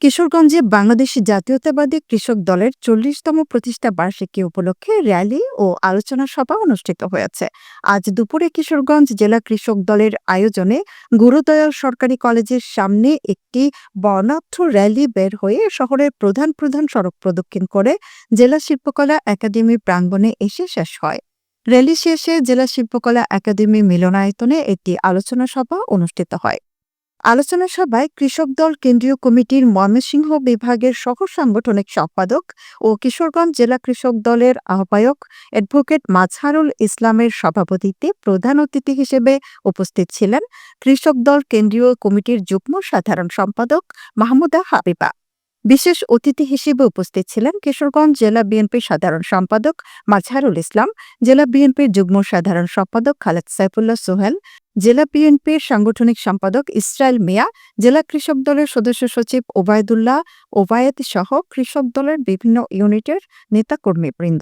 কিশোরগঞ্জে বাংলাদেশ জাতীয়তাবাদী কৃষক দলের ৪০তম প্রতিষ্ঠা বার্ষিকী উপলক্ষে র্যালি ও আলোচনা সভা অনুষ্ঠিত হয়েছে। আজ দুপুরে কিশোরগঞ্জ জেলা কৃষক দলের আয়োজনে গুরুদয়াল সরকারি কলেজের সামনে একটি বর্ণাঢ্য র্যালি বের হয়ে শহরের প্রধান প্রধান সড়ক প্রদক্ষিণ করে জেলা শিল্পকলা একাডেমি প্রাঙ্গণে এসে শেষ হয়। র্যালি শেষে জেলা শিল্পকলা একাডেমি মিলনায়তনে একটি আলোচনা সভা অনুষ্ঠিত হয়। আলোচনা সভায় কৃষক দল কেন্দ্রীয় কমিটির ময়মনসিংহ বিভাগের সহ সাংগঠনিক সম্পাদক ও কিশোরগঞ্জ জেলা কৃষক দলের আহ্বায়ক অ্যাডভোকেট মাজহারুল ইসলামের সভাপতিত্বে প্রধান অতিথি হিসেবে উপস্থিত ছিলেন কৃষক দল কেন্দ্রীয় কমিটির যুগ্ম সাধারণ সম্পাদক মাহমুদা হাবিবা। বিশেষ অতিথি হিসেবে উপস্থিত ছিলেন কিশোরগঞ্জ জেলা বিএনপির সাধারণ সম্পাদক মাজহারুল ইসলাম, জেলা বিএনপির যুগ্ম সাধারণ সম্পাদক খালেদ সাইফুল্লাহ সোহেল, জেলা বিএনপির সাংগঠনিক সম্পাদক ইসরায়েল মিয়া, জেলা কৃষক দলের সদস্য সচিব ওবায়দুল্লাহ ওবায়েদ সহ কৃষক দলের বিভিন্ন ইউনিটের নেতাকর্মীবৃন্দ।